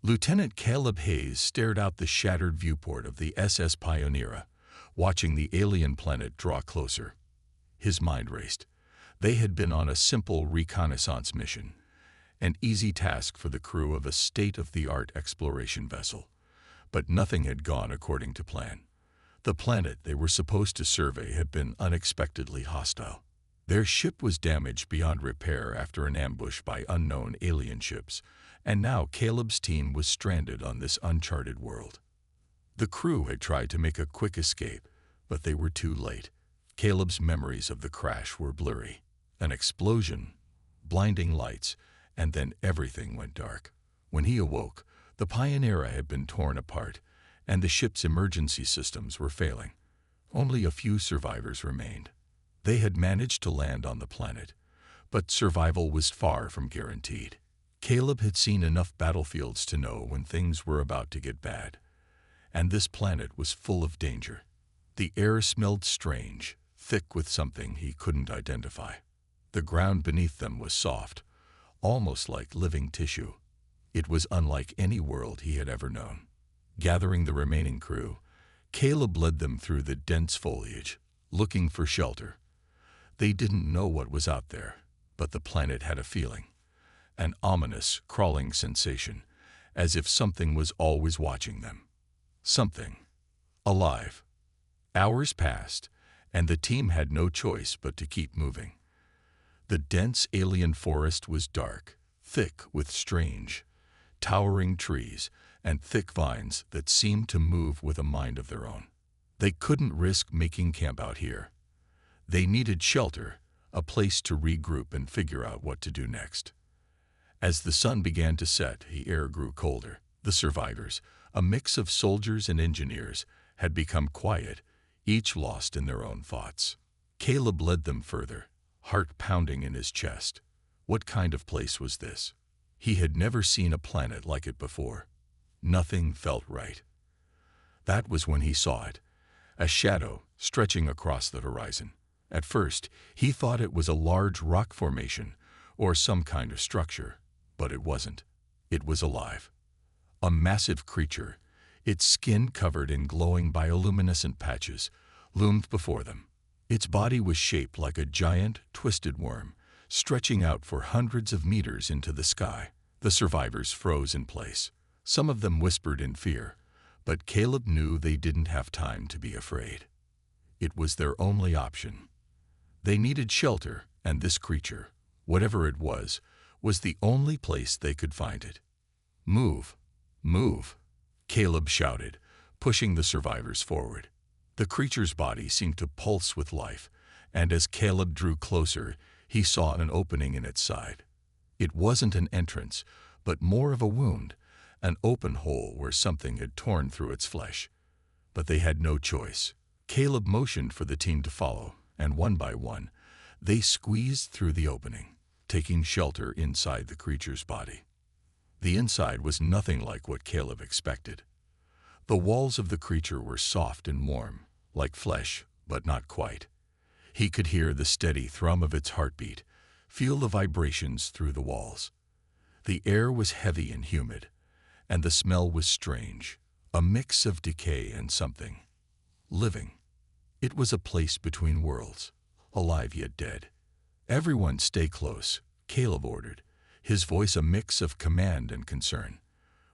Lieutenant Caleb Hayes stared out the shattered viewport of the SS Pioneer, watching the alien planet draw closer. His mind raced. They had been on a simple reconnaissance mission, an easy task for the crew of a state-of-the-art exploration vessel. But nothing had gone according to plan. The planet they were supposed to survey had been unexpectedly hostile. Their ship was damaged beyond repair after an ambush by unknown alien ships, and now Caleb's team was stranded on this uncharted world. The crew had tried to make a quick escape, but they were too late. Caleb's memories of the crash were blurry. An explosion, blinding lights, and then everything went dark. When he awoke, the Pioneer had been torn apart, and the ship's emergency systems were failing. Only a few survivors remained. They had managed to land on the planet, but survival was far from guaranteed. Caleb had seen enough battlefields to know when things were about to get bad, and this planet was full of danger. The air smelled strange, thick with something he couldn't identify. The ground beneath them was soft, almost like living tissue. It was unlike any world he had ever known. Gathering the remaining crew, Caleb led them through the dense foliage, looking for shelter. They didn't know what was out there, but the planet had a feeling. An ominous, crawling sensation, as if something was always watching them. Something. Alive. Hours passed, and the team had no choice but to keep moving. The dense alien forest was dark, thick with strange, towering trees and thick vines that seemed to move with a mind of their own. They couldn't risk making camp out here. They needed shelter, a place to regroup and figure out what to do next. As the sun began to set, the air grew colder. The survivors, a mix of soldiers and engineers, had become quiet, each lost in their own thoughts. Caleb led them further, heart pounding in his chest. What kind of place was this? He had never seen a planet like it before. Nothing felt right. That was when he saw it, a shadow stretching across the horizon. At first, he thought it was a large rock formation or some kind of structure, but it wasn't. It was alive. A massive creature, its skin covered in glowing bioluminescent patches, loomed before them. Its body was shaped like a giant, twisted worm, stretching out for hundreds of meters into the sky. The survivors froze in place. Some of them whispered in fear, but Caleb knew they didn't have time to be afraid. It was their only option. They needed shelter, and this creature, whatever it was the only place they could find it. Move! Move! Caleb shouted, pushing the survivors forward. The creature's body seemed to pulse with life, and as Caleb drew closer, he saw an opening in its side. It wasn't an entrance, but more of a wound, an open hole where something had torn through its flesh. But they had no choice. Caleb motioned for the team to follow, and one by one, they squeezed through the opening, taking shelter inside the creature's body. The inside was nothing like what Caleb expected. The walls of the creature were soft and warm, like flesh, but not quite. He could hear the steady thrum of its heartbeat, feel the vibrations through the walls. The air was heavy and humid, and the smell was strange, a mix of decay and something living. It was a place between worlds, alive yet dead. "Everyone stay close," Caleb ordered, his voice a mix of command and concern.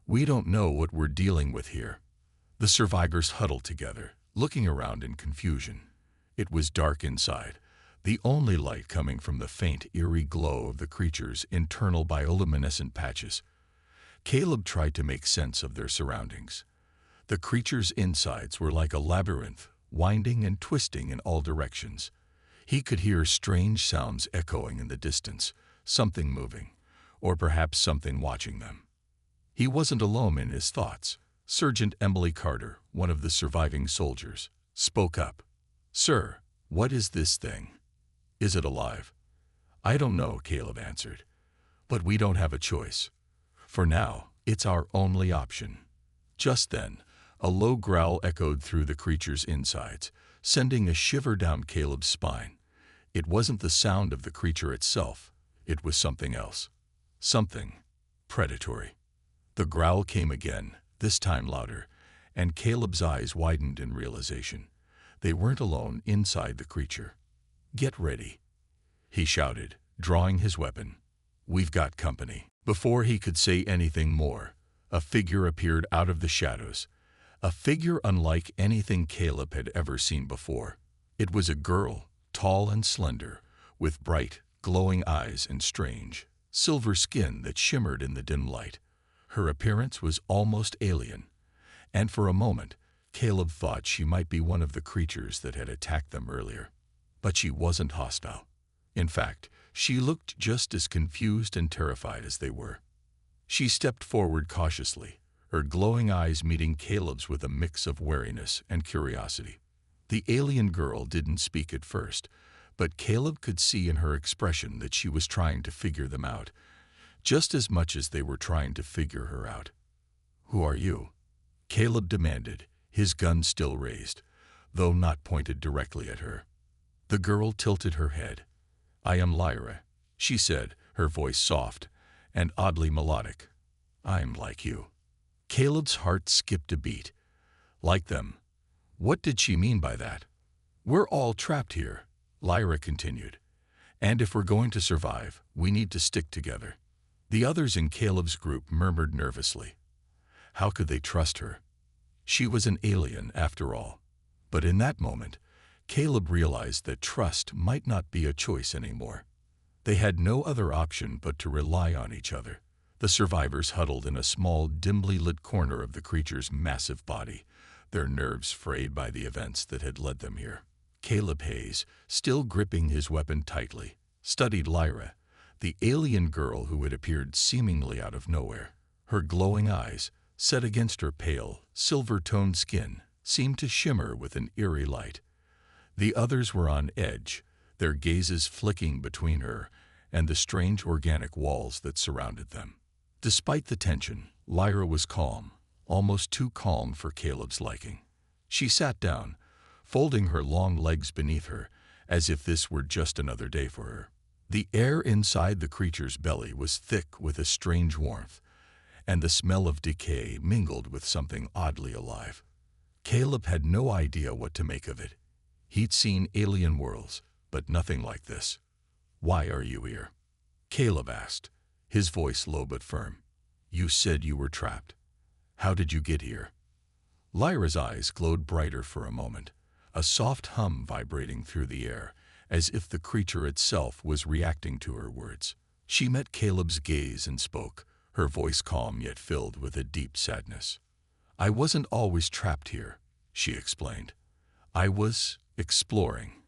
"We don't know what we're dealing with here." The survivors huddled together, looking around in confusion. It was dark inside, the only light coming from the faint, eerie glow of the creature's internal bioluminescent patches. Caleb tried to make sense of their surroundings. The creature's insides were like a labyrinth, winding and twisting in all directions. He could hear strange sounds echoing in the distance, something moving, or perhaps something watching them. He wasn't alone in his thoughts. Sergeant Emily Carter, one of the surviving soldiers, spoke up. "Sir, what is this thing? Is it alive?" "I don't know," Caleb answered. "But we don't have a choice. For now, it's our only option." Just then, a low growl echoed through the creature's insides, sending a shiver down Caleb's spine. It wasn't the sound of the creature itself. It was something else. Something predatory. The growl came again, this time louder, and Caleb's eyes widened in realization. They weren't alone inside the creature. "Get ready," he shouted, drawing his weapon. "We've got company." Before he could say anything more, a figure appeared out of the shadows, a figure unlike anything Caleb had ever seen before. It was a girl, tall and slender, with bright, glowing eyes and strange, silver skin that shimmered in the dim light. Her appearance was almost alien, and for a moment, Caleb thought she might be one of the creatures that had attacked them earlier. But she wasn't hostile. In fact, she looked just as confused and terrified as they were. She stepped forward cautiously, her glowing eyes meeting Caleb's with a mix of wariness and curiosity. The alien girl didn't speak at first, but Caleb could see in her expression that she was trying to figure them out, just as much as they were trying to figure her out. "Who are you?" Caleb demanded, his gun still raised, though not pointed directly at her. The girl tilted her head. "I am Lyra," she said, her voice soft and oddly melodic. "I'm like you." Caleb's heart skipped a beat. Like them? What did she mean by that? "We're all trapped here," Lyra continued. "And if we're going to survive, we need to stick together." The others in Caleb's group murmured nervously. How could they trust her? She was an alien, after all. But in that moment, Caleb realized that trust might not be a choice anymore. They had no other option but to rely on each other. The survivors huddled in a small, dimly lit corner of the creature's massive body, their nerves frayed by the events that had led them here. Caleb Hayes, still gripping his weapon tightly, studied Lyra, the alien girl who had appeared seemingly out of nowhere. Her glowing eyes, set against her pale, silver-toned skin, seemed to shimmer with an eerie light. The others were on edge, their gazes flicking between her and the strange organic walls that surrounded them. Despite the tension, Lyra was calm, almost too calm for Caleb's liking. She sat down, folding her long legs beneath her, as if this were just another day for her. The air inside the creature's belly was thick with a strange warmth, and the smell of decay mingled with something oddly alive. Caleb had no idea what to make of it. He'd seen alien worlds, but nothing like this. "Why are you here?" Caleb asked, his voice low but firm. "You said you were trapped. How did you get here?" Lyra's eyes glowed brighter for a moment, a soft hum vibrating through the air, as if the creature itself was reacting to her words. She met Caleb's gaze and spoke, her voice calm yet filled with a deep sadness. "I wasn't always trapped here," she explained. "I was exploring.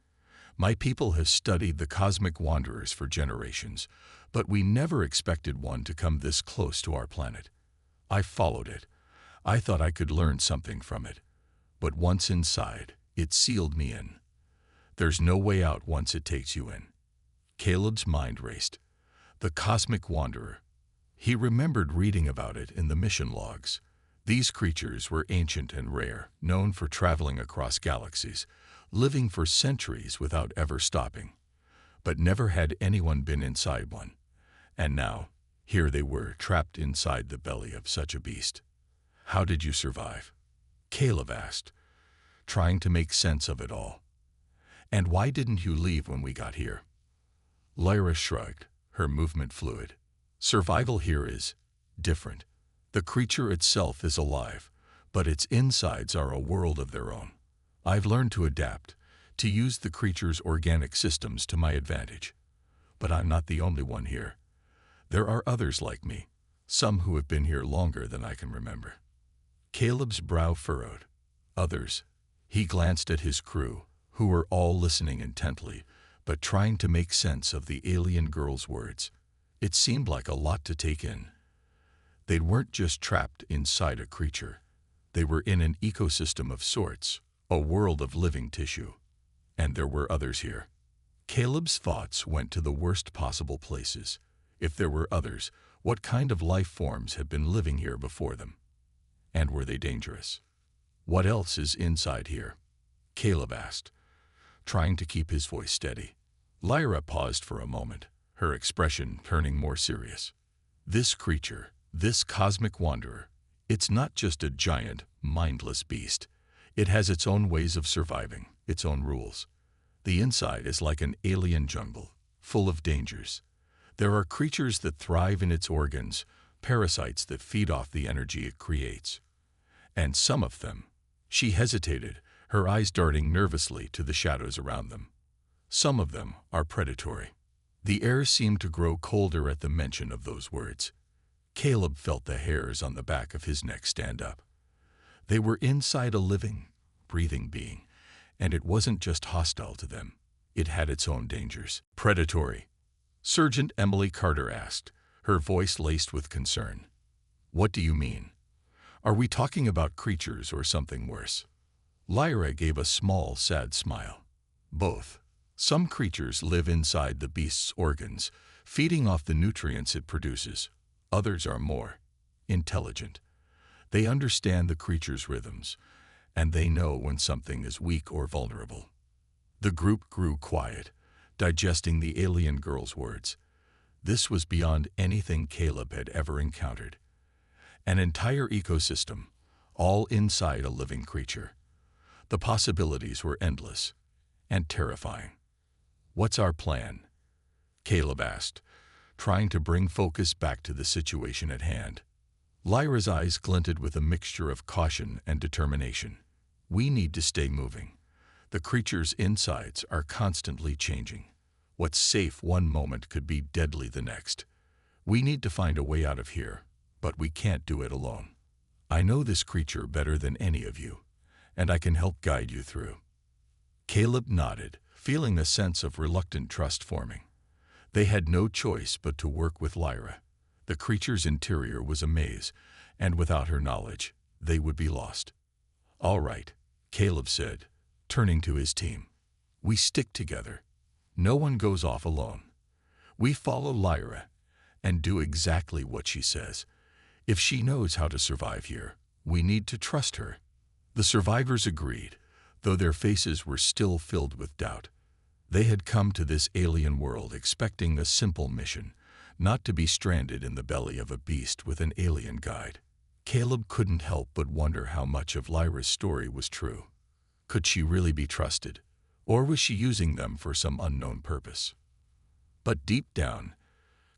My people have studied the cosmic wanderers for generations, but we never expected one to come this close to our planet. I followed it. I thought I could learn something from it. But once inside, it sealed me in. There's no way out once it takes you in." Caleb's mind raced. The cosmic wanderer. He remembered reading about it in the mission logs. These creatures were ancient and rare, known for traveling across galaxies, living for centuries without ever stopping. But never had anyone been inside one. And now, here they were, trapped inside the belly of such a beast. "How did you survive?" Caleb asked, trying to make sense of it all. "And why didn't you leave when we got here?" Lyra shrugged, her movement fluid. "Survival here is different. The creature itself is alive, but its insides are a world of their own. I've learned to adapt, to use the creature's organic systems to my advantage. But I'm not the only one here. There are others like me, some who have been here longer than I can remember." Caleb's brow furrowed. "Others?" He glanced at his crew, who were all listening intently, but trying to make sense of the alien girl's words. It seemed like a lot to take in. They weren't just trapped inside a creature. They were in an ecosystem of sorts, a world of living tissue. And there were others here. Caleb's thoughts went to the worst possible places. If there were others, what kind of life forms had been living here before them? And were they dangerous? "What else is inside here?" Caleb asked, trying to keep his voice steady. Lyra paused for a moment, her expression turning more serious. "This creature, This cosmic wanderer, it's not just a giant, mindless beast. It has its own ways of surviving, its own rules. The inside is like an alien jungle, full of dangers. There are creatures that thrive in its organs, parasites that feed off the energy it creates. And some of them, she hesitated, her eyes darting nervously to the shadows around them. Some of them are predatory. The air seemed to grow colder at the mention of those words. Caleb felt the hairs on the back of his neck stand up. They were inside a living, breathing being, and it wasn't just hostile to them. It had its own dangers. Predatory. Sergeant Emily Carter asked, her voice laced with concern. What do you mean? Are we talking about creatures or something worse? Lyra gave a small, sad smile. Both. Some creatures live inside the beast's organs, feeding off the nutrients it produces. Others are more intelligent. They understand the creature's rhythms, and they know when something is weak or vulnerable. The group grew quiet, digesting the alien girl's words. This was beyond anything Caleb had ever encountered. An entire ecosystem, all inside a living creature. The possibilities were endless and terrifying. What's our plan? Caleb asked, trying to bring focus back to the situation at hand. Lyra's eyes glinted with a mixture of caution and determination. We need to stay moving. The creature's insides are constantly changing. What's safe one moment could be deadly the next. We need to find a way out of here, but we can't do it alone. I know this creature better than any of you, and I can help guide you through. Caleb nodded, feeling a sense of reluctant trust forming. They had no choice but to work with Lyra. The creature's interior was a maze, and without her knowledge, they would be lost. All right, Caleb said, turning to his team. We stick together. No one goes off alone. We follow Lyra and do exactly what she says. If she knows how to survive here, we need to trust her. The survivors agreed, though their faces were still filled with doubt. They had come to this alien world expecting a simple mission, not to be stranded in the belly of a beast with an alien guide. Caleb couldn't help but wonder how much of Lyra's story was true. Could she really be trusted, or was she using them for some unknown purpose? But deep down,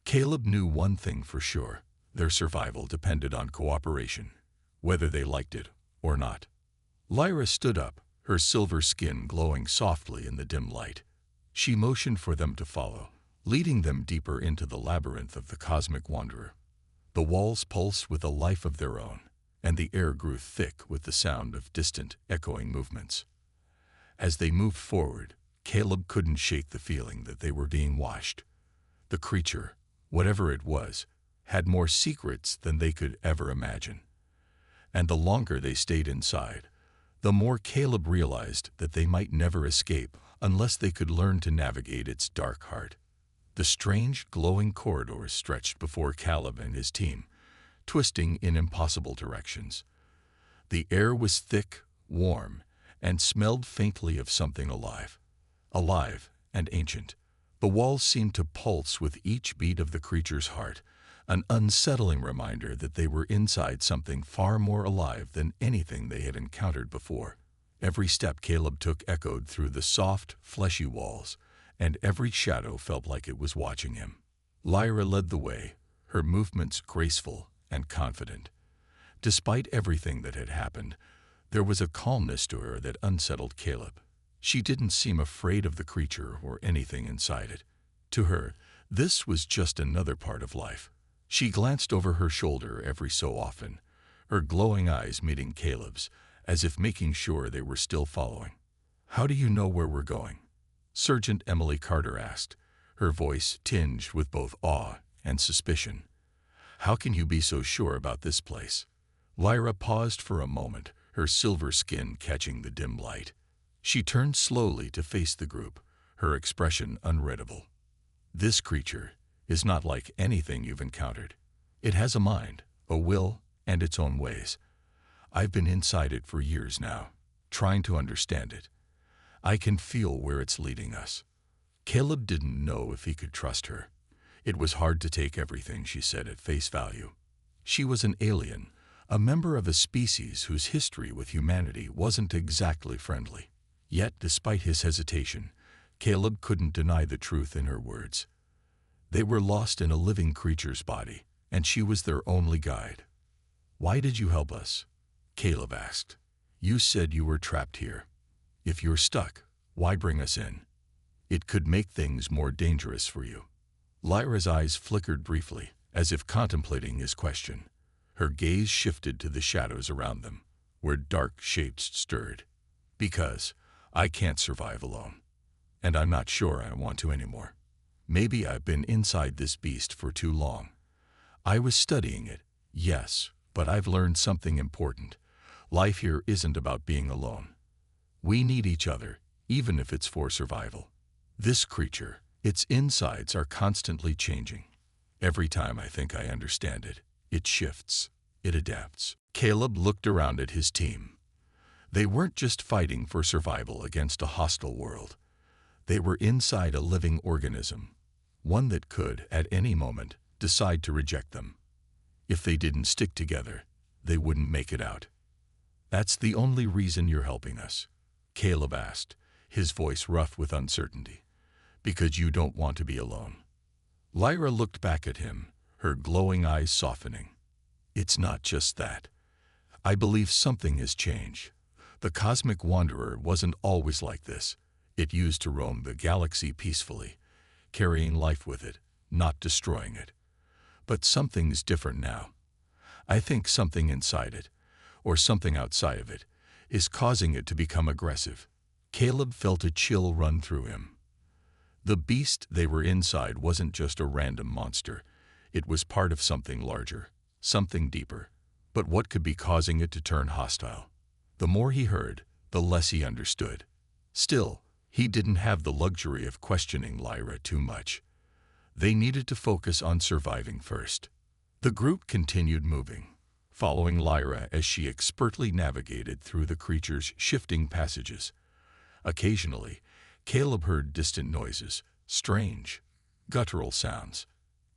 Caleb knew one thing for sure. Their survival depended on cooperation, whether they liked it or not. Lyra stood up, her silver skin glowing softly in the dim light. She motioned for them to follow, leading them deeper into the labyrinth of the cosmic wanderer. The walls pulsed with a life of their own, and the air grew thick with the sound of distant, echoing movements. As they moved forward, Caleb couldn't shake the feeling that they were being watched. The creature, whatever it was, had more secrets than they could ever imagine. And the longer they stayed inside, the more Caleb realized that they might never escape unless they could learn to navigate its dark heart. The strange, glowing corridors stretched before Caleb and his team, twisting in impossible directions. The air was thick, warm, and smelled faintly of something alive and ancient. The walls seemed to pulse with each beat of the creature's heart, an unsettling reminder that they were inside something far more alive than anything they had encountered before. Every step Caleb took echoed through the soft, fleshy walls, and every shadow felt like it was watching him. Lyra led the way, her movements graceful and confident. Despite everything that had happened, there was a calmness to her that unsettled Caleb. She didn't seem afraid of the creature or anything inside it. To her, this was just another part of life. She glanced over her shoulder every so often, her glowing eyes meeting Caleb's, as if making sure they were still following. How do you know where we're going? Sergeant Emily Carter asked, her voice tinged with both awe and suspicion. How can you be so sure about this place? Lyra paused for a moment, her silver skin catching the dim light. She turned slowly to face the group, her expression unreadable. This creature is not like anything you've encountered. It has a mind, a will, and its own ways. I've been inside it for years now, trying to understand it. I can feel where it's leading us. Caleb didn't know if he could trust her. It was hard to take everything she said at face value. She was an alien, a member of a species whose history with humanity wasn't exactly friendly. Yet, despite his hesitation, Caleb couldn't deny the truth in her words. They were lost in a living creature's body, and she was their only guide. "Why did you help us?" Caleb asked. "You said you were trapped here. If you're stuck, why bring us in? It could make things more dangerous for you." Lyra's eyes flickered briefly, as if contemplating his question. Her gaze shifted to the shadows around them, where dark shapes stirred. "Because I can't survive alone. And I'm not sure I want to anymore. Maybe I've been inside this beast for too long. I was studying it, yes, but I've learned something important. Life here isn't about being alone. We need each other, even if it's for survival. This creature, its insides are constantly changing. Every time I think I understand it, it shifts, it adapts." Caleb looked around at his team. They weren't just fighting for survival against a hostile world. They were inside a living organism, one that could, at any moment, decide to reject them. If they didn't stick together, they wouldn't make it out. "That's the only reason you're helping us?" Caleb asked, his voice rough with uncertainty. "Because you don't want to be alone?" Lyra looked back at him, her glowing eyes softening. "It's not just that. I believe something has changed. The cosmic wanderer wasn't always like this. It used to roam the galaxy peacefully, carrying life with it, not destroying it. But something's different now. I think something inside it, or something outside of it, is causing it to become aggressive." Caleb felt a chill run through him. The beast they were inside wasn't just a random monster. It was part of something larger, something deeper. But what could be causing it to turn hostile? The more he heard, the less he understood. Still, he didn't have the luxury of questioning Lyra too much. They needed to focus on surviving first. The group continued moving, following Lyra as she expertly navigated through the creature's shifting passages. Occasionally, Caleb heard distant noises, strange, guttural sounds,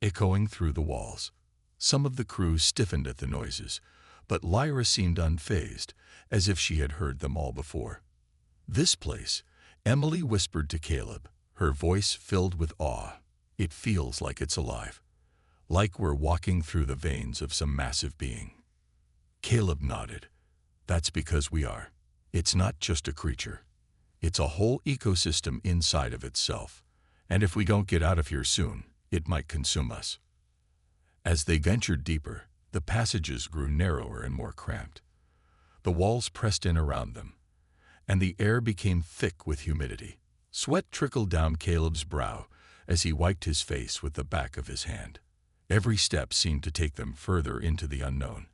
echoing through the walls. Some of the crew stiffened at the noises, but Lyra seemed unfazed, as if she had heard them all before. "This place," Emily whispered to Caleb, her voice filled with awe. "It feels like it's alive, like we're walking through the veins of some massive being." Caleb nodded. "That's because we are. It's not just a creature. It's a whole ecosystem inside of itself, and if we don't get out of here soon, it might consume us." As they ventured deeper, the passages grew narrower and more cramped. The walls pressed in around them, and the air became thick with humidity. Sweat trickled down Caleb's brow as he wiped his face with the back of his hand. Every step seemed to take them further into the unknown,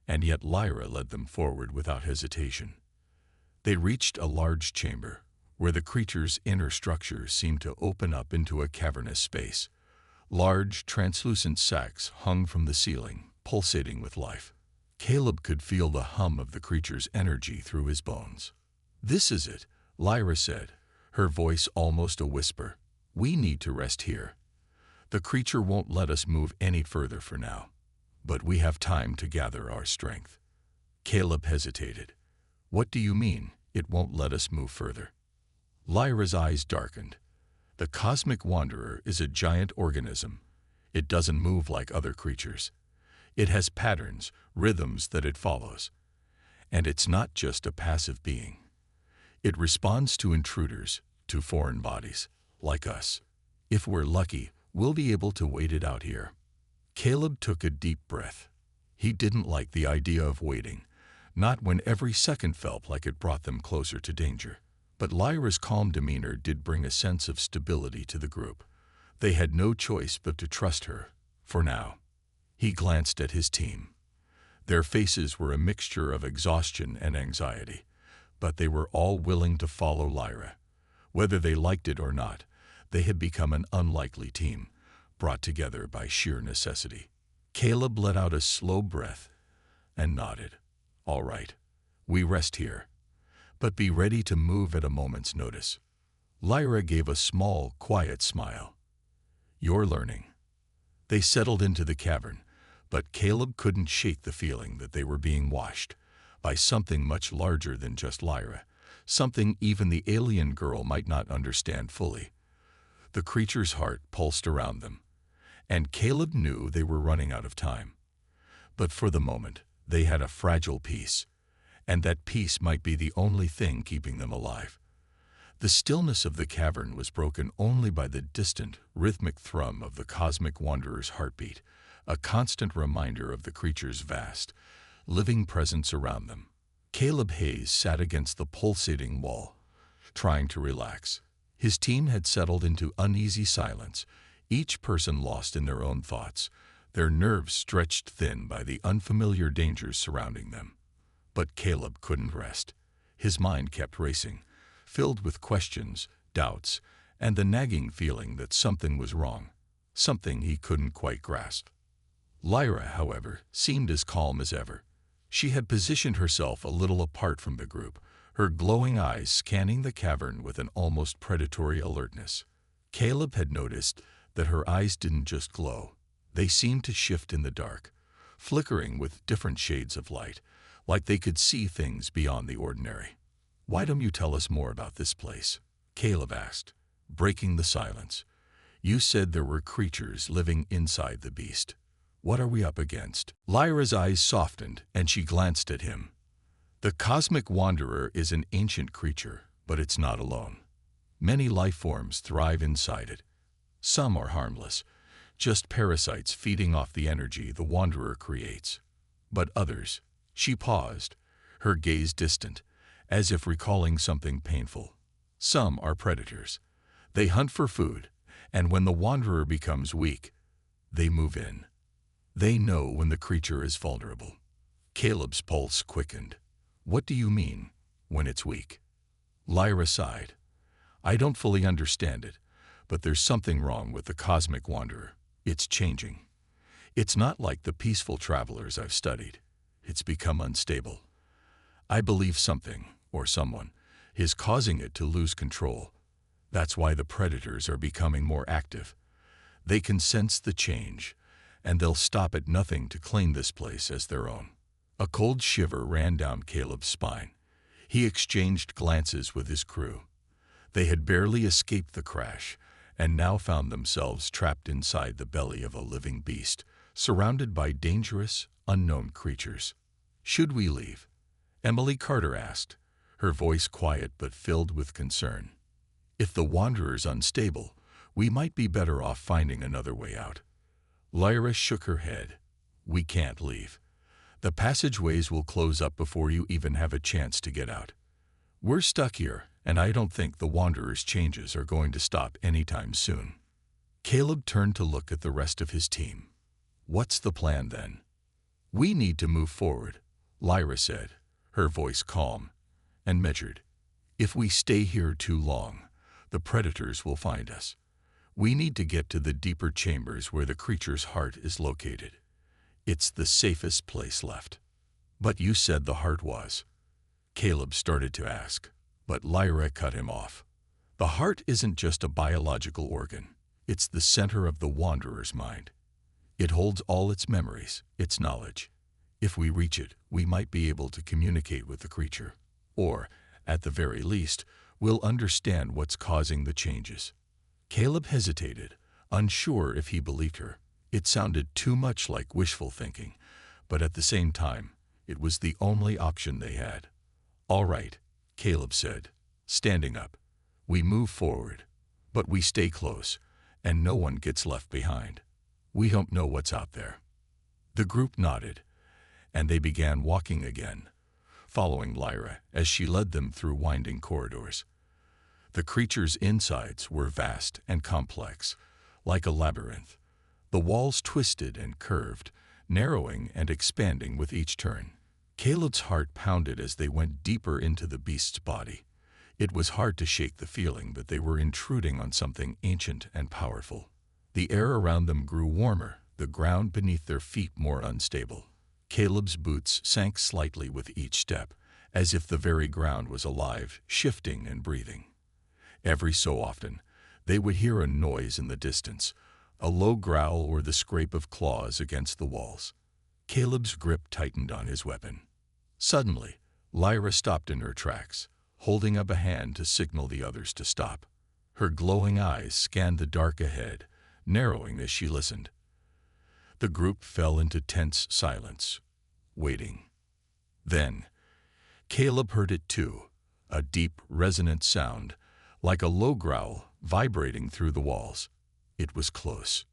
and yet Lyra led them forward without hesitation. They reached a large chamber, where the creature's inner structure seemed to open up into a cavernous space. Large, translucent sacs hung from the ceiling, pulsating with life. Caleb could feel the hum of the creature's energy through his bones. "This is it," Lyra said, her voice almost a whisper. "We need to rest here. The creature won't let us move any further for now, but we have time to gather our strength." Caleb hesitated. "What do you mean, it won't let us move further?" Lyra's eyes darkened. "The cosmic wanderer is a giant organism. It doesn't move like other creatures. It has patterns, rhythms that it follows. And it's not just a passive being. It responds to intruders, to foreign bodies, like us. If we're lucky, we'll be able to wait it out here." Caleb took a deep breath. He didn't like the idea of waiting, not when every second felt like it brought them closer to danger. But Lyra's calm demeanor did bring a sense of stability to the group. They had no choice but to trust her, for now. He glanced at his team. Their faces were a mixture of exhaustion and anxiety, but they were all willing to follow Lyra. Whether they liked it or not, they had become an unlikely team, brought together by sheer necessity. Caleb let out a slow breath and nodded. "All right, we rest here, but be ready to move at a moment's notice." Lyra gave a small, quiet smile. "You're learning." They settled into the cavern, But Caleb couldn't shake the feeling that they were being washed by something much larger than just Lyra, something even the alien girl might not understand fully. The creature's heart pulsed around them, and Caleb knew they were running out of time. But for the moment, they had a fragile peace, and that peace might be the only thing keeping them alive. The stillness of the cavern was broken only by the distant, rhythmic thrum of the cosmic wanderer's heartbeat, a constant reminder of the creature's vast, living presence around them. Caleb Hayes sat against the pulsating wall, trying to relax. His team had settled into uneasy silence, each person lost in their own thoughts, their nerves stretched thin by the unfamiliar dangers surrounding them. But Caleb couldn't rest. His mind kept racing, filled with questions, doubts, and the nagging feeling that something was wrong, something he couldn't quite grasp. Lyra, however, seemed as calm as ever. She had positioned herself a little apart from the group, her glowing eyes scanning the cavern with an almost predatory alertness. Caleb had noticed that her eyes didn't just glow. They seemed to shift in the dark, flickering with different shades of light, like they could see things beyond the ordinary. "Why don't you tell us more about this place?" Caleb asked, breaking the silence. "You said there were creatures living inside the beast. What are we up against?" Lyra's eyes softened, and she glanced at him. "The cosmic wanderer is an ancient creature, but it's not alone. Many life forms thrive inside it. Some are harmless, just parasites feeding off the energy the wanderer creates. But others—" She paused, her gaze distant, as if recalling something painful. "Some are predators. They hunt for food, and when the wanderer becomes weak, they move in. They know when the creature is vulnerable." Caleb's pulse quickened. "What do you mean, when it's weak?" Lyra sighed. "I don't fully understand it, but there's something wrong with the cosmic wanderer. It's changing. It's not like the peaceful travelers I've studied. It's become unstable. I believe something, or someone, is causing it to lose control. That's why the predators are becoming more active. They can sense the change, and they'll stop at nothing to claim this place as their own." A cold shiver ran down Caleb's spine. He exchanged glances with his crew. They had barely escaped the crash, and now found themselves trapped inside the belly of a living beast, surrounded by dangerous, unknown creatures. "Should we leave?" Emily Carter asked, her voice quiet but filled with concern. "If the wanderer's unstable, we might be better off finding another way out." Lyra shook her head. "We can't leave. The passageways will close up before you even have a chance to get out. We're stuck here, and I don't think the wanderer's changes are going to stop anytime soon." Caleb turned to look at the rest of his team. "What's the plan then?" "We need to move forward," Lyra said, her voice calm and measured. "If we stay here too long, the predators will find us. We need to get to the deeper chambers where the creature's heart is located. It's the safest place left." "But you said the heart was—" Caleb started to ask, but Lyra cut him off. "The heart isn't just a biological organ. It's the center of the wanderer's mind. It holds all its memories, its knowledge. If we reach it, we might be able to communicate with the creature. Or, at the very least, we'll understand what's causing the changes." Caleb hesitated, unsure if he believed her. It sounded too much like wishful thinking, but at the same time, it was the only option they had. "All right," Caleb said, standing up. "We move forward, but we stay close, and no one gets left behind. We don't know what's out there." The group nodded, and they began walking again, following Lyra as she led them through winding corridors. The creature's insides were vast and complex, like a labyrinth. The walls twisted and curved, narrowing and expanding with each turn. Caleb's heart pounded as they went deeper into the beast's body. It was hard to shake the feeling that they were intruding on something ancient and powerful. The air around them grew warmer, the ground beneath their feet more unstable. Caleb's boots sank slightly with each step, as if the very ground was alive, shifting and breathing. Every so often, they would hear a noise in the distance, a low growl or the scrape of claws against the walls. Caleb's grip tightened on his weapon. Suddenly, Lyra stopped in her tracks, holding up a hand to signal the others to stop. Her glowing eyes scanned the dark ahead, narrowing as she listened. The group fell into tense silence, waiting. Then, Caleb heard it too, a deep, resonant sound, like a low growl vibrating through the walls. It was close.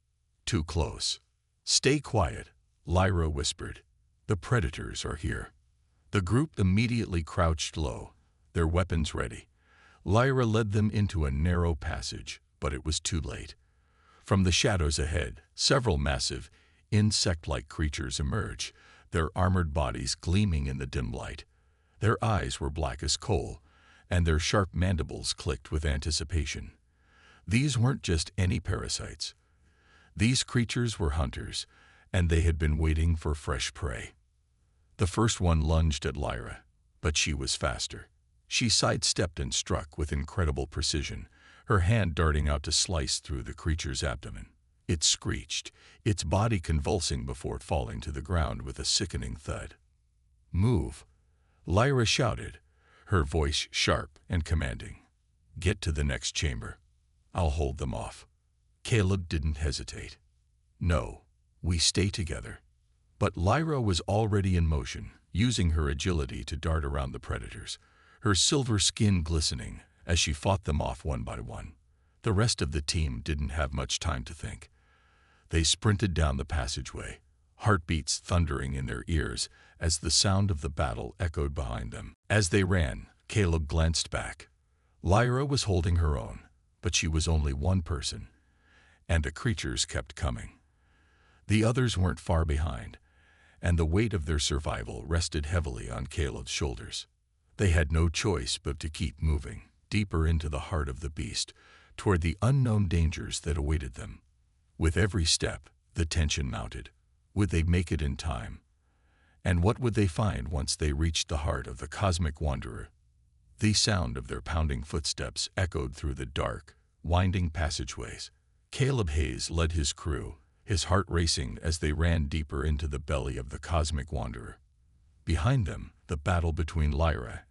Too close. "Stay quiet," Lyra whispered. "The predators are here." The group immediately crouched low, their weapons ready. Lyra led them into a narrow passage, but it was too late. From the shadows ahead, several massive, insect-like creatures emerged, their armored bodies gleaming in the dim light. Their eyes were black as coal, and their sharp mandibles clicked with anticipation. These weren't just any parasites. These creatures were hunters, and they had been waiting for fresh prey. The first one lunged at Lyra, but she was faster. She sidestepped and struck with incredible precision, her hand darting out to slice through the creature's abdomen. It screeched, its body convulsing before falling to the ground with a sickening thud. "Move," Lyra shouted, her voice sharp and commanding. "Get to the next chamber. I'll hold them off." Caleb didn't hesitate. "No, we stay together." But Lyra was already in motion, using her agility to dart around the predators, her silver skin glistening as she fought them off one by one. The rest of the team didn't have much time to think. They sprinted down the passageway, heartbeats thundering in their ears as the sound of the battle echoed behind them. As they ran, Caleb glanced back. Lyra was holding her own, but she was only one person, and the creatures kept coming. The others weren't far behind, and the weight of their survival rested heavily on Caleb's shoulders. They had no choice but to keep moving, deeper into the heart of the beast, toward the unknown dangers that awaited them. With every step, the tension mounted. Would they make it in time? And what would they find once they reached the heart of the cosmic wanderer? The sound of their pounding footsteps echoed through the dark, winding passageways. Caleb Hayes led his crew, his heart racing as they ran deeper into the belly of the cosmic wanderer. Behind them, the battle between Lyra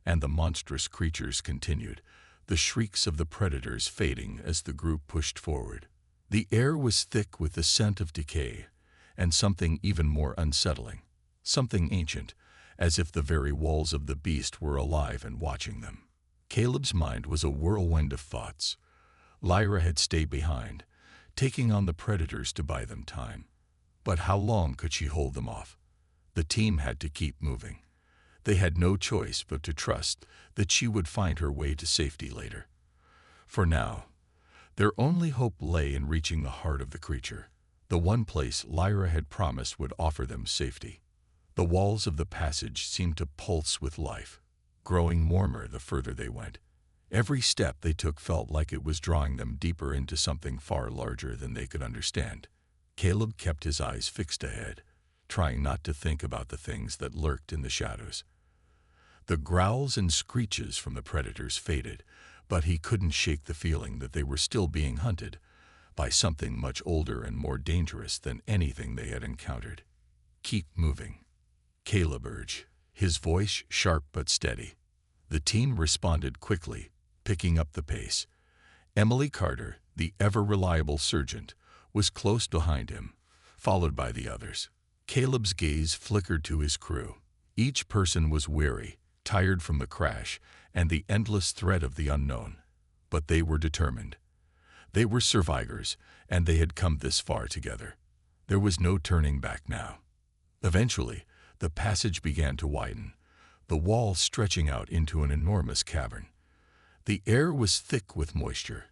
and the monstrous creatures continued, the shrieks of the predators fading as the group pushed forward. The air was thick with the scent of decay, and something even more unsettling, something ancient, as if the very walls of the beast were alive and watching them. Caleb's mind was a whirlwind of thoughts. Lyra had stayed behind, taking on the predators to buy them time. But how long could she hold them off? The team had to keep moving. They had no choice but to trust that she would find her way to safety later. For now, their only hope lay in reaching the heart of the creature, the one place Lyra had promised would offer them safety. The walls of the passage seemed to pulse with life, growing warmer the further they went. Every step they took felt like it was drawing them deeper into something far larger than they could understand. Caleb kept his eyes fixed ahead, trying not to think about the things that lurked in the shadows. The growls and screeches from the predators faded, but he couldn't shake the feeling that they were still being hunted by something much older and more dangerous than anything they had encountered. "Keep moving," Caleb urged, his voice sharp but steady. The team responded quickly, picking up the pace. Emily Carter, the ever-reliable sergeant, was close behind him, followed by the others. Caleb's gaze flickered to his crew. Each person was weary, tired from the crash and the endless threat of the unknown. But they were determined. They were survivors, and they had come this far together. There was no turning back now. Eventually, the passage began to widen, the wall stretching out into an enormous cavern. The air was thick with moisture,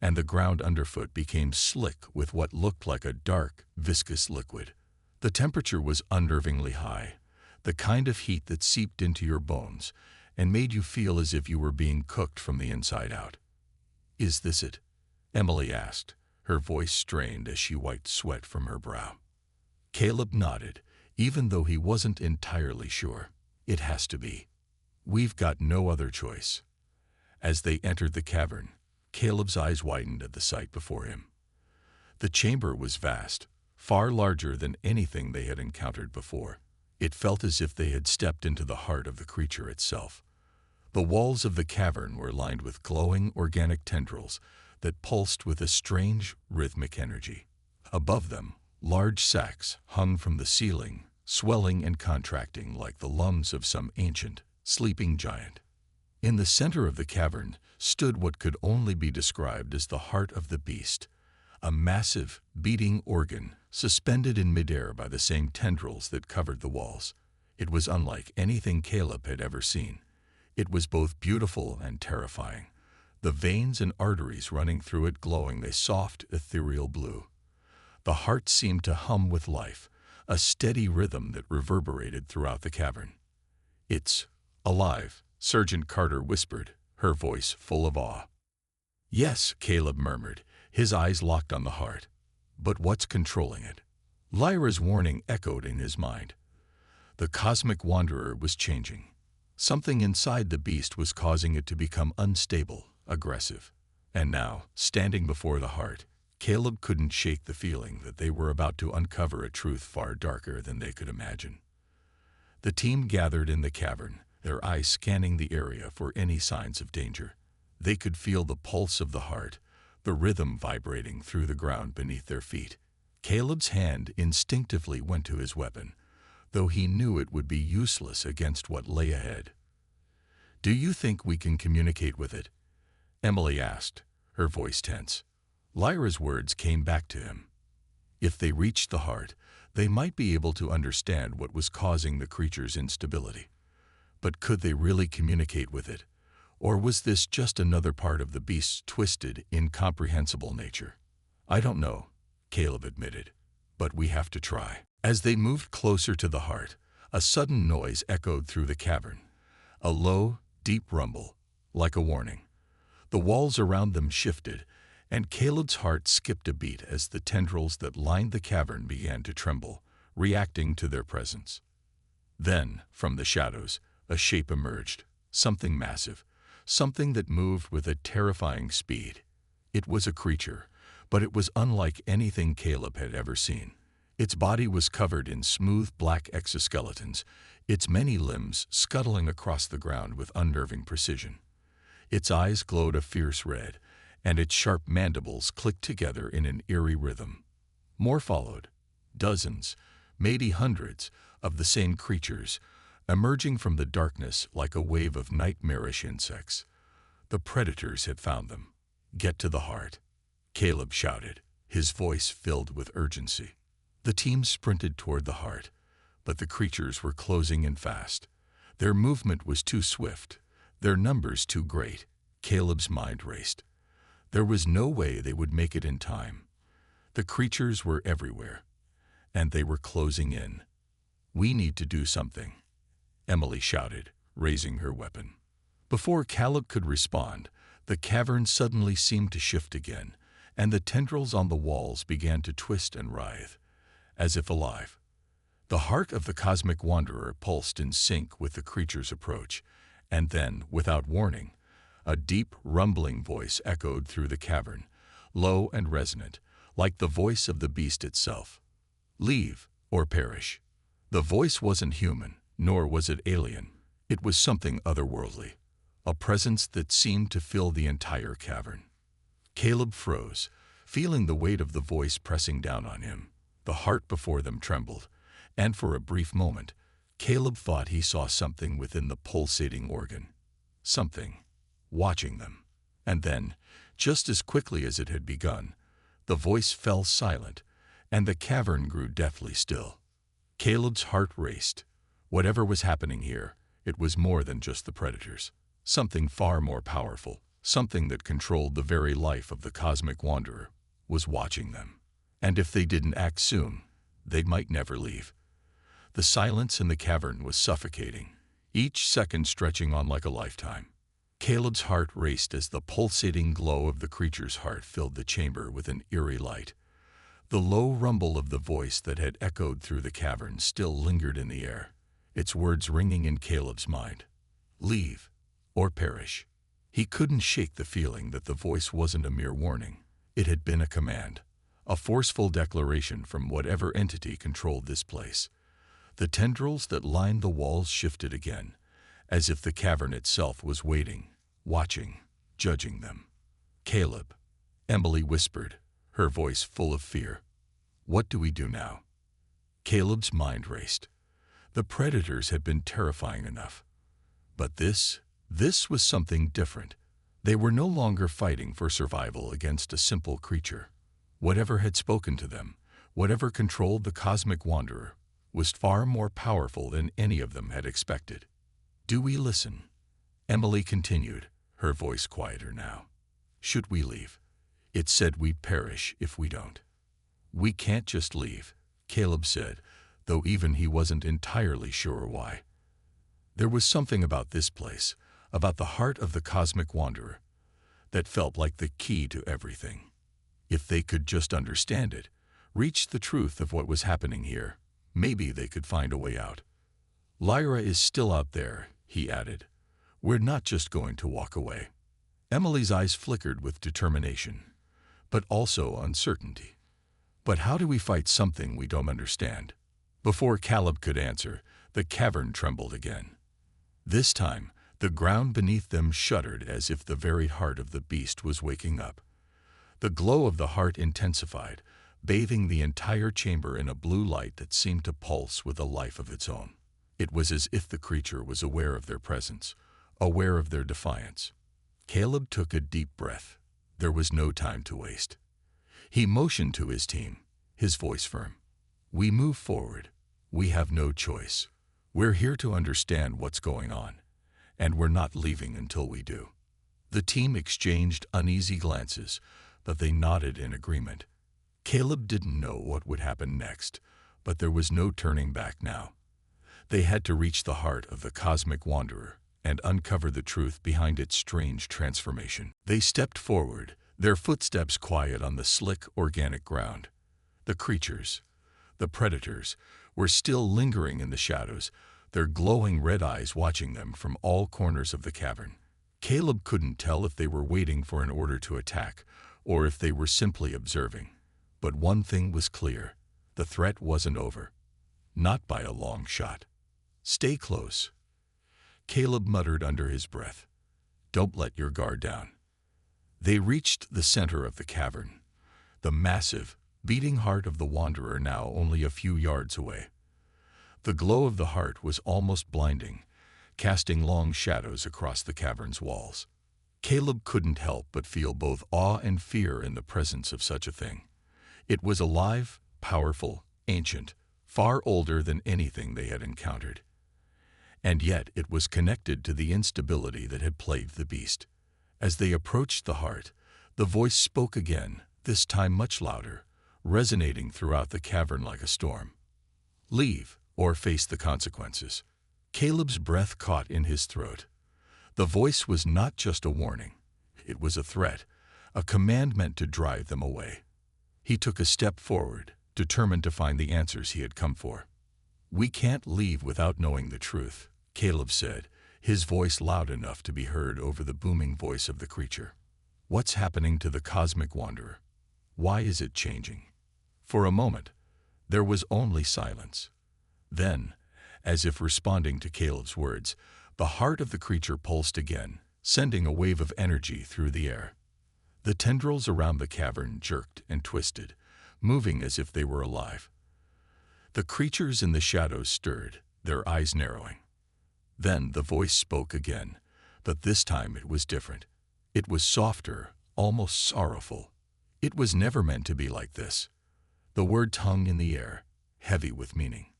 and the ground underfoot became slick with what looked like a dark, viscous liquid. The temperature was unnervingly high, the kind of heat that seeped into your bones and made you feel as if you were being cooked from the inside out. "Is this it?" Emily asked, her voice strained as she wiped sweat from her brow. Caleb nodded, even though he wasn't entirely sure. "It has to be. We've got no other choice." As they entered the cavern, Caleb's eyes widened at the sight before him. The chamber was vast, far larger than anything they had encountered before. It felt as if they had stepped into the heart of the creature itself. The walls of the cavern were lined with glowing organic tendrils that pulsed with a strange, rhythmic energy. Above them, large sacs hung from the ceiling, swelling and contracting like the lungs of some ancient, sleeping giant. In the center of the cavern stood what could only be described as the heart of the beast, a massive, beating organ suspended in midair by the same tendrils that covered the walls. It was unlike anything Caleb had ever seen. It was both beautiful and terrifying, the veins and arteries running through it glowing a soft, ethereal blue. The heart seemed to hum with life, a steady rhythm that reverberated throughout the cavern. "It's alive," Sergeant Carter whispered, her voice full of awe. "Yes," Caleb murmured, his eyes locked on the heart. "But what's controlling it?" Lyra's warning echoed in his mind. The cosmic wanderer was changing. Something inside the beast was causing it to become unstable, aggressive. And now, standing before the heart, Caleb couldn't shake the feeling that they were about to uncover a truth far darker than they could imagine. The team gathered in the cavern, their eyes scanning the area for any signs of danger. They could feel the pulse of the heart, the rhythm vibrating through the ground beneath their feet. Caleb's hand instinctively went to his weapon, though he knew it would be useless against what lay ahead. "Do you think we can communicate with it?" Emily asked, her voice tense. Lyra's words came back to him. If they reached the heart, they might be able to understand what was causing the creature's instability. But could they really communicate with it? Or was this just another part of the beast's twisted, incomprehensible nature? "I don't know," Caleb admitted, "but we have to try." As they moved closer to the heart, a sudden noise echoed through the cavern, a low, deep rumble, like a warning. The walls around them shifted, and Caleb's heart skipped a beat as the tendrils that lined the cavern began to tremble, reacting to their presence. Then, from the shadows, a shape emerged, something massive, something that moved with a terrifying speed. It was a creature, but it was unlike anything Caleb had ever seen. Its body was covered in smooth black exoskeletons, its many limbs scuttling across the ground with unnerving precision. Its eyes glowed a fierce red, and its sharp mandibles clicked together in an eerie rhythm. More followed, dozens, maybe hundreds, of the same creatures, emerging from the darkness like a wave of nightmarish insects. The predators had found them. "Get to the heart," Caleb shouted, his voice filled with urgency. The team sprinted toward the heart, but the creatures were closing in fast. Their movement was too swift, their numbers too great. Caleb's mind raced. There was no way they would make it in time. The creatures were everywhere, and they were closing in. "We need to do something," Emily shouted, raising her weapon. Before Caleb could respond, the cavern suddenly seemed to shift again, and the tendrils on the walls began to twist and writhe, as if alive. The heart of the cosmic wanderer pulsed in sync with the creature's approach, and then, without warning, a deep, rumbling voice echoed through the cavern, low and resonant, like the voice of the beast itself. "Leave, or perish." The voice wasn't human, nor was it alien. It was something otherworldly, a presence that seemed to fill the entire cavern. Caleb froze, feeling the weight of the voice pressing down on him. The heart before them trembled, and for a brief moment, Caleb thought he saw something within the pulsating organ. Something watching them. And then, just as quickly as it had begun, the voice fell silent, and the cavern grew deathly still. Caleb's heart raced. Whatever was happening here, it was more than just the predators. Something far more powerful, something that controlled the very life of the cosmic wanderer, was watching them. And if they didn't act soon, they might never leave. The silence in the cavern was suffocating, each second stretching on like a lifetime. Caleb's heart raced as the pulsating glow of the creature's heart filled the chamber with an eerie light. The low rumble of the voice that had echoed through the cavern still lingered in the air, its words ringing in Caleb's mind. "Leave, or perish." He couldn't shake the feeling that the voice wasn't a mere warning. It had been a command, a forceful declaration from whatever entity controlled this place. The tendrils that lined the walls shifted again, as if the cavern itself was waiting, watching, judging them. "Caleb," Emily whispered, her voice full of fear. "What do we do now?" Caleb's mind raced. The predators had been terrifying enough. But this was something different. They were no longer fighting for survival against a simple creature. Whatever had spoken to them, whatever controlled the cosmic wanderer, was far more powerful than any of them had expected. "Do we listen?" Emily continued, her voice quieter now. "Should we leave? It said we'd perish if we don't." "We can't just leave," Caleb said, though even he wasn't entirely sure why. There was something about this place, about the heart of the cosmic wanderer, that felt like the key to everything. If they could just understand it, reach the truth of what was happening here, maybe they could find a way out. "Lyra is still out there," he added. "We're not just going to walk away." Emily's eyes flickered with determination, but also uncertainty. "But how do we fight something we don't understand?" Before Caleb could answer, the cavern trembled again. This time, the ground beneath them shuddered as if the very heart of the beast was waking up. The glow of the heart intensified, bathing the entire chamber in a blue light that seemed to pulse with a life of its own. It was as if the creature was aware of their presence, aware of their defiance. Caleb took a deep breath. There was no time to waste. He motioned to his team, his voice firm. "We move forward. We have no choice. We're here to understand what's going on, and we're not leaving until we do." The team exchanged uneasy glances, but they nodded in agreement. Caleb didn't know what would happen next, but there was no turning back now. They had to reach the heart of the cosmic wanderer and uncover the truth behind its strange transformation. They stepped forward, their footsteps quiet on the slick, organic ground. The creatures, the predators, were still lingering in the shadows, their glowing red eyes watching them from all corners of the cavern. Caleb couldn't tell if they were waiting for an order to attack or if they were simply observing. But one thing was clear: the threat wasn't over. Not by a long shot. "Stay close," Caleb muttered under his breath. "Don't let your guard down." They reached the center of the cavern, the massive, beating heart of the wanderer now only a few yards away. The glow of the heart was almost blinding, casting long shadows across the cavern's walls. Caleb couldn't help but feel both awe and fear in the presence of such a thing. It was alive, powerful, ancient, far older than anything they had encountered. And yet it was connected to the instability that had plagued the beast. As they approached the heart, the voice spoke again, this time much louder, resonating throughout the cavern like a storm. "Leave, or face the consequences." Caleb's breath caught in his throat. The voice was not just a warning. It was a threat, a command meant to drive them away. He took a step forward, determined to find the answers he had come for. "We can't leave without knowing the truth," Caleb said, his voice loud enough to be heard over the booming voice of the creature. "What's happening to the cosmic wanderer? Why is it changing?" For a moment, there was only silence. Then, as if responding to Caleb's words, the heart of the creature pulsed again, sending a wave of energy through the air. The tendrils around the cavern jerked and twisted, moving as if they were alive. The creatures in the shadows stirred, their eyes narrowing. Then the voice spoke again, but this time it was different. It was softer, almost sorrowful. It was never meant to be like this. The words hung in the air, heavy with meaning.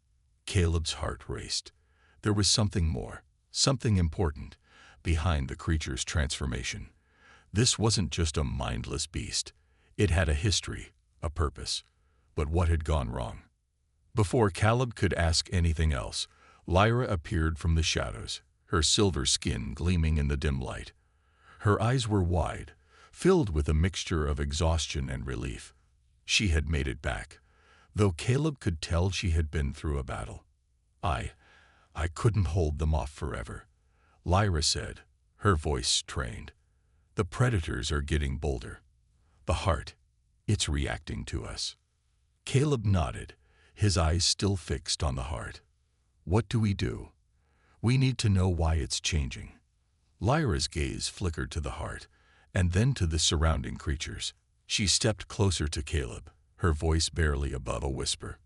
Caleb's heart raced. There was something more, something important, behind the creature's transformation. This wasn't just a mindless beast. It had a history, a purpose. But what had gone wrong? Before Caleb could ask anything else, Lyra appeared from the shadows, her silver skin gleaming in the dim light. Her eyes were wide, filled with a mixture of exhaustion and relief. She had made it back, though Caleb could tell she had been through a battle. I couldn't hold them off forever," Lyra said, her voice strained. "The predators are getting bolder. The heart, It's reacting to us. Caleb nodded, his eyes still fixed on the heart. What do we do? We need to know why it's changing. Lyra's gaze flickered to the heart, and then to the surrounding creatures. She stepped closer to Caleb, her voice barely above a whisper.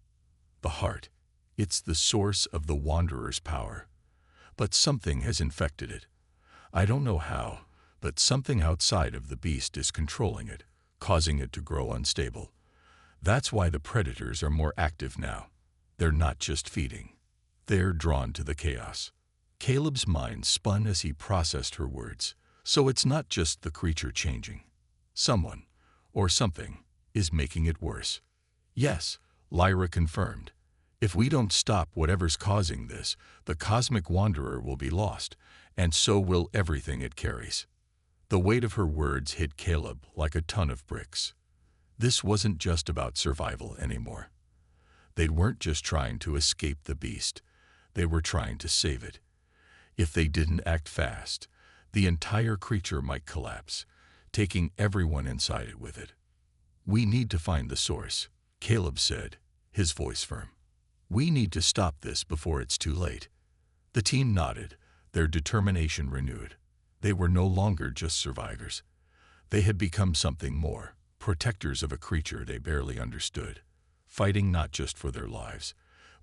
The heart. It's the source of the Wanderer's power. But something has infected it. I don't know how, but something outside of the beast is controlling it, causing it to grow unstable. That's why the predators are more active now. They're not just feeding. They're drawn to the chaos. Caleb's mind spun as he processed her words. So it's not just the creature changing. Someone, or something, is making it worse. Yes, Lyra confirmed. If we don't stop whatever's causing this, the cosmic wanderer will be lost, and so will everything it carries. The weight of her words hit Caleb like a ton of bricks. This wasn't just about survival anymore. They weren't just trying to escape the beast. They were trying to save it. If they didn't act fast, the entire creature might collapse, taking everyone inside it with it. We need to find the source, Caleb said, his voice firm. We need to stop this before it's too late. The team nodded, their determination renewed. They were no longer just survivors. They had become something more, protectors of a creature they barely understood, fighting not just for their lives,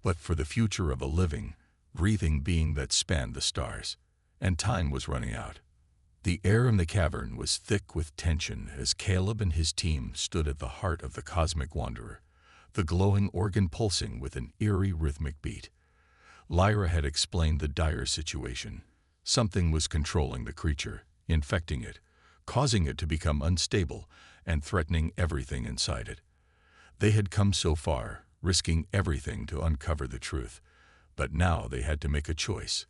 but for the future of a living, breathing being that spanned the stars. And time was running out. The air in the cavern was thick with tension as Caleb and his team stood at the heart of the cosmic wanderer, the glowing organ pulsing with an eerie rhythmic beat. Lyra had explained the dire situation. Something was controlling the creature, infecting it, causing it to become unstable and threatening everything inside it. They had come so far, risking everything to uncover the truth, but now they had to make a choice.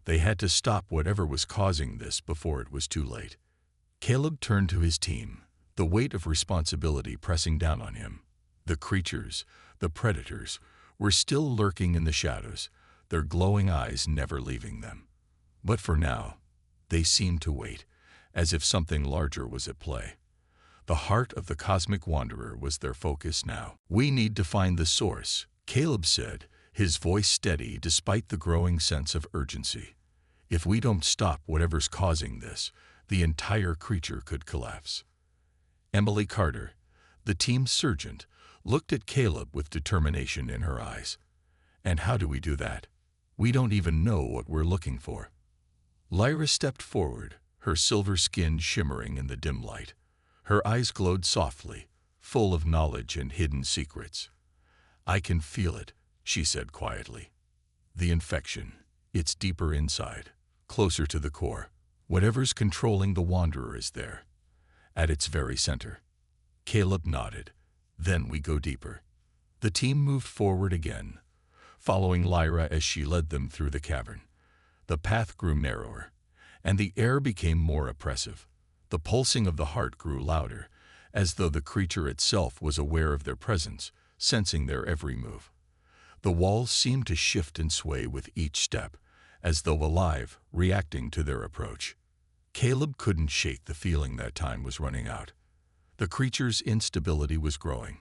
They had to stop whatever was causing this before it was too late. Caleb turned to his team, the weight of responsibility pressing down on him. The creatures, the predators, were still lurking in the shadows, their glowing eyes never leaving them. But for now, they seemed to wait, as if something larger was at play. The heart of the cosmic wanderer was their focus now. We need to find the source, Caleb said, his voice steady despite the growing sense of urgency. If we don't stop whatever's causing this, the entire creature could collapse. Emily Carter, the team's sergeant, looked at Caleb with determination in her eyes. And how do we do that? We don't even know what we're looking for. Lyra stepped forward, her silver skin shimmering in the dim light. Her eyes glowed softly, full of knowledge and hidden secrets. I can feel it, she said quietly. The infection, it's deeper inside, closer to the core. Whatever's controlling the wanderer is there, at its very center. Caleb nodded. Then we go deeper. The team moved forward again, following Lyra as she led them through the cavern. The path grew narrower, and the air became more oppressive. The pulsing of the heart grew louder, as though the creature itself was aware of their presence, sensing their every move. The walls seemed to shift and sway with each step, as though alive, reacting to their approach. Caleb couldn't shake the feeling that time was running out. The creature's instability was growing,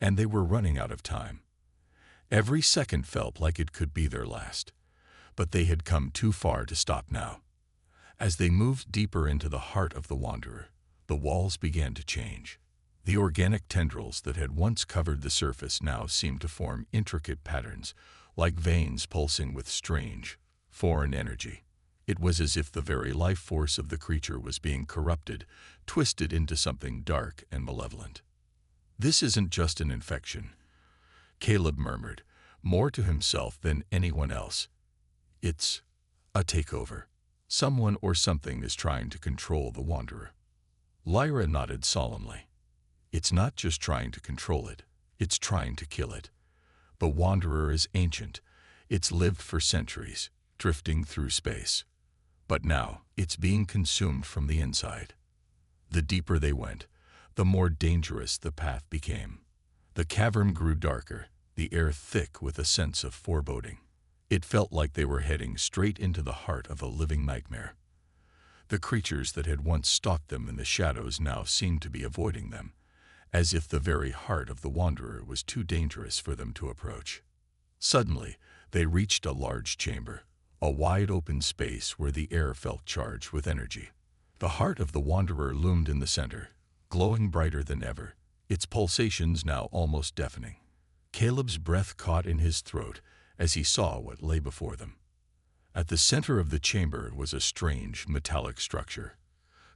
and they were running out of time. Every second felt like it could be their last, but they had come too far to stop now. As they moved deeper into the heart of the wanderer, the walls began to change. The organic tendrils that had once covered the surface now seemed to form intricate patterns, like veins pulsing with strange, foreign energy. It was as if the very life force of the creature was being corrupted, twisted into something dark and malevolent. This isn't just an infection, Caleb murmured, more to himself than anyone else. It's a takeover. Someone or something is trying to control the wanderer. Lyra nodded solemnly. It's not just trying to control it, it's trying to kill it. The wanderer is ancient. It's lived for centuries, drifting through space. But now, it's being consumed from the inside. The deeper they went, the more dangerous the path became. The cavern grew darker, the air thick with a sense of foreboding. It felt like they were heading straight into the heart of a living nightmare. The creatures that had once stalked them in the shadows now seemed to be avoiding them, as if the very heart of the Wanderer was too dangerous for them to approach. Suddenly, they reached a large chamber, a wide-open space where the air felt charged with energy. The heart of the Wanderer loomed in the center, glowing brighter than ever, its pulsations now almost deafening. Caleb's breath caught in his throat as he saw what lay before them. At the center of the chamber was a strange, metallic structure,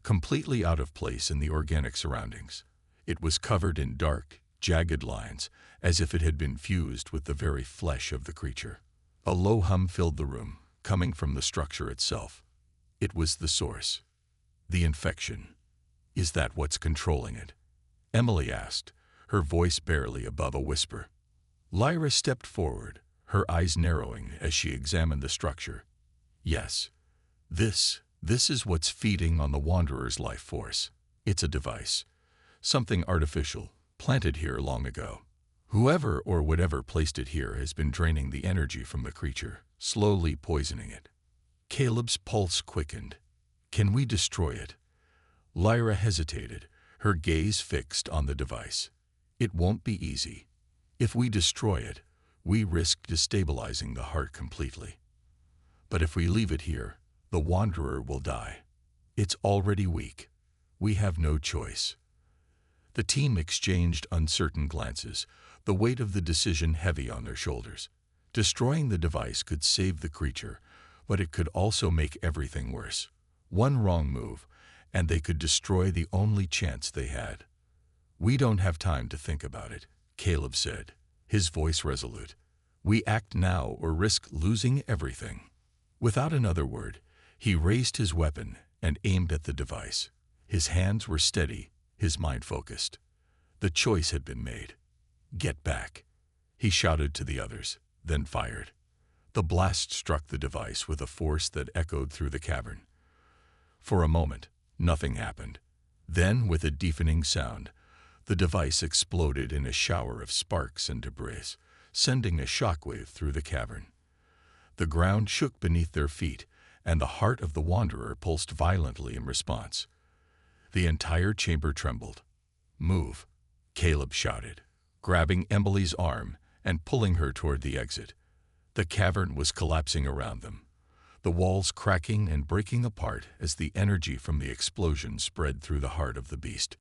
completely out of place in the organic surroundings. It was covered in dark, jagged lines, as if it had been fused with the very flesh of the creature. A low hum filled the room, coming from the structure itself. It was the source. The infection. Is that what's controlling it? Emily asked, her voice barely above a whisper. Lyra stepped forward, her eyes narrowing as she examined the structure. Yes, this is what's feeding on the Wanderer's life force. It's a device, something artificial, planted here long ago. Whoever or whatever placed it here has been draining the energy from the creature, slowly poisoning it. Caleb's pulse quickened. Can we destroy it? Lyra hesitated, her gaze fixed on the device. It won't be easy. If we destroy it, we risk destabilizing the heart completely. But if we leave it here, the Wanderer will die. It's already weak. We have no choice. The team exchanged uncertain glances, the weight of the decision heavy on their shoulders. Destroying the device could save the creature, but it could also make everything worse. One wrong move, and they could destroy the only chance they had. We don't have time to think about it, Caleb said, his voice resolute. We act now or risk losing everything. Without another word, he raised his weapon and aimed at the device. His hands were steady, his mind focused. The choice had been made. Get back, he shouted to the others, then fired. The blast struck the device with a force that echoed through the cavern. For a moment, nothing happened. Then, with a deafening sound, the device exploded in a shower of sparks and debris, sending a shockwave through the cavern. The ground shook beneath their feet, and the heart of the Wanderer pulsed violently in response. The entire chamber trembled. Move, Caleb shouted, grabbing Emily's arm and pulling her toward the exit. The cavern was collapsing around them, the walls cracking and breaking apart as the energy from the explosion spread through the heart of the beast.